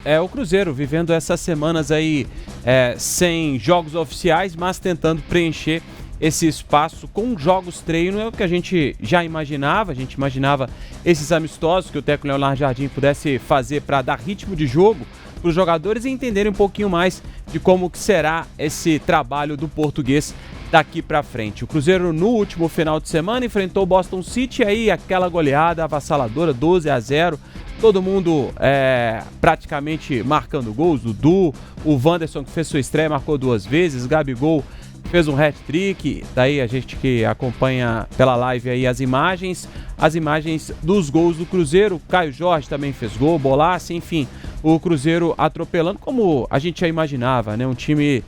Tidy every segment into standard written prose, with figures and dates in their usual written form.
O Cruzeiro vivendo essas semanas aí sem jogos oficiais, mas tentando preencher esse espaço com jogos treino. É o que a gente já imaginava. A gente imaginava esses amistosos que o técnico Leonardo Jardim pudesse fazer para dar ritmo de jogo para os jogadores e entenderem um pouquinho mais de como que será esse trabalho do português daqui para frente. O Cruzeiro no último final de semana enfrentou o Boston City, aí aquela goleada avassaladora, 12-0. Todo mundo praticamente marcando gols. Dudu, o Wanderson, que fez sua estreia, marcou 2 vezes. Gabigol fez um hat-trick. Daí a gente que acompanha pela live aí as imagens dos gols do Cruzeiro. O Caio Jorge também fez gol, Bolaço, enfim. O Cruzeiro atropelando como a gente já imaginava, né? Um time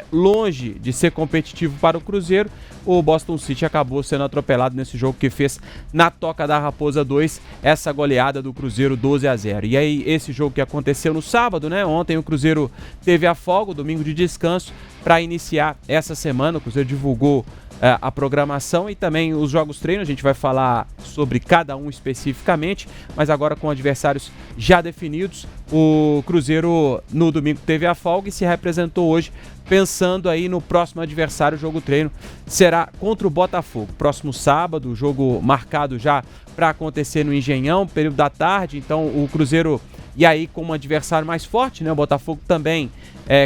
longe de ser competitivo para o Cruzeiro. O Boston City acabou sendo atropelado nesse jogo que fez na Toca da Raposa 2, essa goleada do Cruzeiro 12-0. E aí esse jogo que aconteceu no sábado, né? Ontem o Cruzeiro teve a folga, domingo de descanso, para iniciar essa semana. O Cruzeiro divulgou a programação e também os jogos treino. A gente vai falar sobre cada um especificamente, mas agora com adversários já definidos. O Cruzeiro no domingo teve a folga e se representou hoje, pensando aí no próximo adversário. O jogo treino será contra o Botafogo, próximo sábado, o jogo marcado já para acontecer no Engenhão, período da tarde. Então o Cruzeiro, e aí com um adversário mais forte, né? O Botafogo também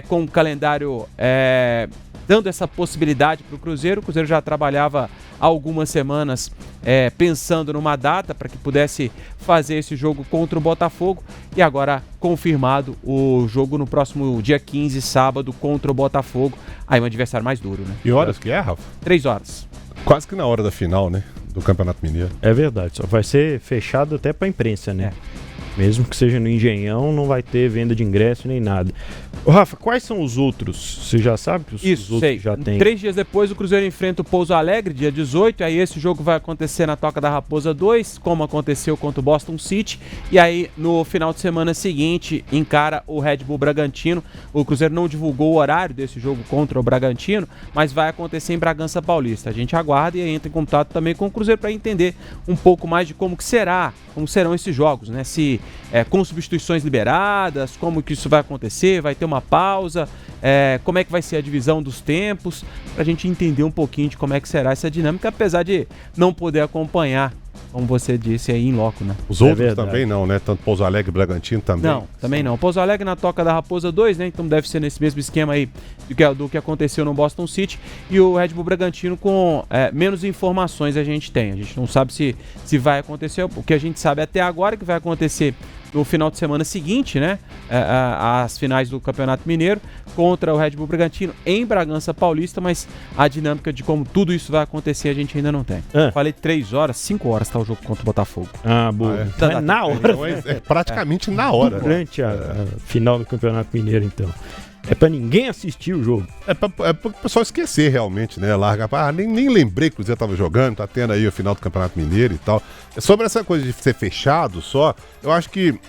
com o calendário dando essa possibilidade para o Cruzeiro. O Cruzeiro já trabalhava há algumas semanas pensando numa data para que pudesse fazer esse jogo contra o Botafogo, e agora confirmado o jogo no próximo dia 15, sábado, contra o Botafogo. Aí um adversário mais duro, né? E horas que é, Rafa? 3 horas. Quase que na hora da final, né? Do Campeonato Mineiro. É verdade, só vai ser fechado até para a imprensa, né? Mesmo que seja no Engenhão, não vai ter venda de ingresso nem nada. Ô, Rafa, quais são os outros? Você já sabe que os outros já tem? 3 dias depois o Cruzeiro enfrenta o Pouso Alegre, dia 18. Aí esse jogo vai acontecer na Toca da Raposa 2, como aconteceu contra o Boston City. E aí no final de semana seguinte encara o Red Bull Bragantino. O Cruzeiro não divulgou o horário desse jogo contra o Bragantino, mas vai acontecer em Bragança Paulista. A gente aguarda e entra em contato também com o Cruzeiro para entender um pouco mais de como serão esses jogos, né? Se com substituições liberadas, como que isso vai acontecer, vai ter uma pausa, como é que vai ser a divisão dos tempos, pra gente entender um pouquinho de como é que será essa dinâmica, apesar de não poder acompanhar, como você disse aí, em loco, né? Os outros também não, né? Tanto Pouso Alegre e Bragantino também. Não, também não. Pouso Alegre na Toca da Raposa 2, né? Então deve ser nesse mesmo esquema aí do que aconteceu no Boston City. E o Red Bull Bragantino com menos informações a gente tem. A gente não sabe se vai acontecer. O que a gente sabe até agora é que vai acontecer no final de semana seguinte, né? As finais do Campeonato Mineiro contra o Red Bull Bragantino em Bragança Paulista, mas a dinâmica de como tudo isso vai acontecer a gente ainda não tem. Falei 3 horas, 5 horas tá o jogo contra o Botafogo. Boa. Então, é na hora. Então é praticamente na hora. Durante a final do Campeonato Mineiro, então. É pra ninguém assistir o jogo. É pro pessoal esquecer realmente, né? Larga nem lembrei que o Cruzeiro tava jogando, tá tendo aí o final do Campeonato Mineiro e tal. Sobre essa coisa de ser fechado só, eu acho que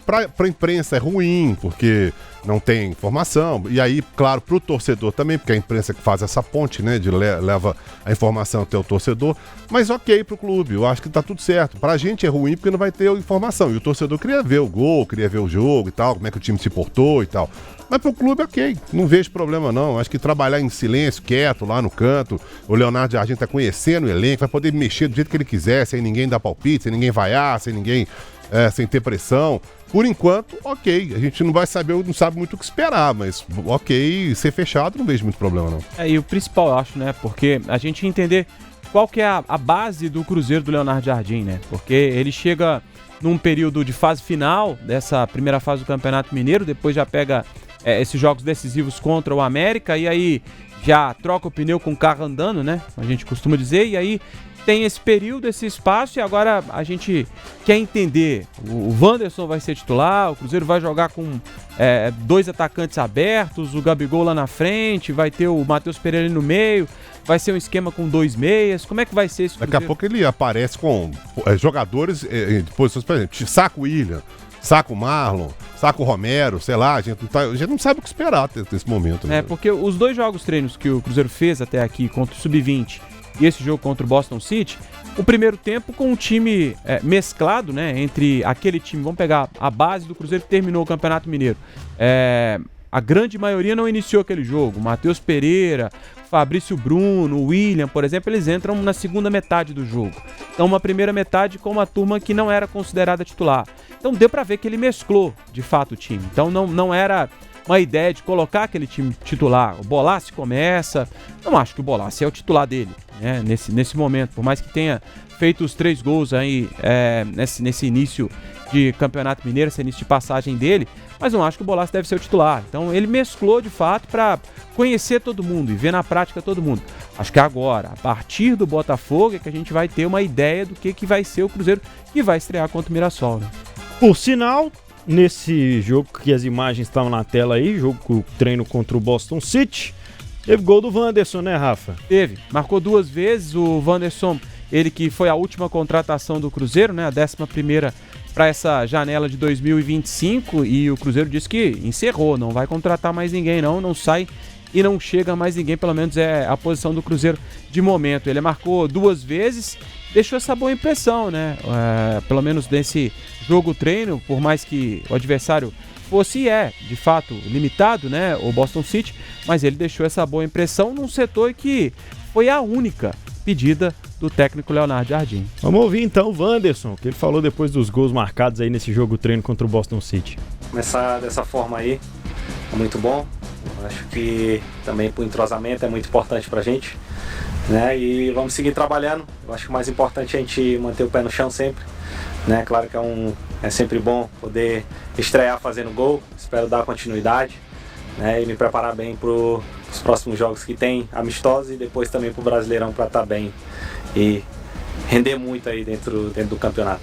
pra imprensa é ruim, porque não tem informação. E aí, claro, pro torcedor também, porque é a imprensa que faz essa ponte, né? Leva a informação até o torcedor. Mas ok pro clube, eu acho que tá tudo certo. Pra gente é ruim porque não vai ter informação. E o torcedor queria ver o gol, queria ver o jogo e tal, como é que o time se portou e tal. Mas pro clube, ok, não vejo problema não. Acho que trabalhar em silêncio, quieto, lá no canto. O Leonardo Jardim tá conhecendo o elenco, vai poder mexer do jeito que ele quiser, sem ninguém dar palpite, sem ninguém vaiar, sem ninguém, sem ter pressão. Por enquanto, ok, a gente não vai saber, não sabe muito o que esperar, mas ok, ser fechado não vejo muito problema não. E o principal, eu acho, né, porque a gente entender qual que é a base do Cruzeiro do Leonardo Jardim, né, porque ele chega num período de fase final dessa primeira fase do Campeonato Mineiro, depois já pega esses jogos decisivos contra o América, e aí já troca o pneu com o carro andando, né? A gente costuma dizer, e aí tem esse período, esse espaço, e agora a gente quer entender. O Wanderson vai ser titular, o Cruzeiro vai jogar com 2 atacantes abertos, o Gabigol lá na frente, vai ter o Matheus Pereira ali no meio, vai ser um esquema com 2 meias, como é que vai ser esse Cruzeiro? Daqui a pouco ele aparece com jogadores de posições, por exemplo, saca o William, saca o Marlon, saca o Romero, sei lá, a gente não sabe o que esperar nesse momento. Né? Porque os 2 jogos treinos que o Cruzeiro fez até aqui contra o Sub-20 e esse jogo contra o Boston City, o primeiro tempo com um time mesclado, né, entre aquele time, vamos pegar a base do Cruzeiro que terminou o Campeonato Mineiro. A grande maioria não iniciou aquele jogo. Matheus Pereira, Fabrício Bruno, William, por exemplo, eles entram na segunda metade do jogo. Então uma primeira metade com uma turma que não era considerada titular. Então deu pra ver que ele mesclou, de fato, o time. Então não era uma ideia de colocar aquele time titular. O Bolassi começa, não acho que o Bolassi é o titular dele, né, nesse momento, por mais que tenha feito os 3 gols aí nesse início de Campeonato Mineiro, esse início de passagem dele, mas não acho que o Bolassi deve ser o titular. Então ele mesclou de fato para conhecer todo mundo e ver na prática todo mundo. Acho que agora, a partir do Botafogo, é que a gente vai ter uma ideia do que vai ser o Cruzeiro que vai estrear contra o Mirassol, né? Por sinal, nesse jogo que as imagens estavam na tela aí, jogo treino contra o Boston City, teve gol do Wanderson, né, Rafa? Teve, marcou 2 vezes o Wanderson, ele que foi a última contratação do Cruzeiro, né, a 11ª para essa janela de 2025, e o Cruzeiro disse que encerrou, não vai contratar mais ninguém não sai e não chega mais ninguém, pelo menos é a posição do Cruzeiro de momento. Ele marcou 2 vezes, deixou essa boa impressão, né, pelo menos nesse jogo treino, por mais que o adversário fosse de fato limitado, né, o Boston City, mas ele deixou essa boa impressão num setor que foi a única pedida do técnico Leonardo Jardim. Vamos ouvir então o Wanderson, que ele falou depois dos gols marcados aí nesse jogo treino contra o Boston City. Começar dessa forma aí é muito bom. Eu acho que também pro entrosamento é muito importante pra gente, né? E vamos seguir trabalhando. Eu acho que o mais importante é a gente manter o pé no chão sempre, né? Claro que é sempre bom poder estrear fazendo gol. Espero dar continuidade, né? E me preparar bem pros próximos jogos que tem amistosos e depois também pro Brasileirão para estar bem e render muito aí dentro do campeonato.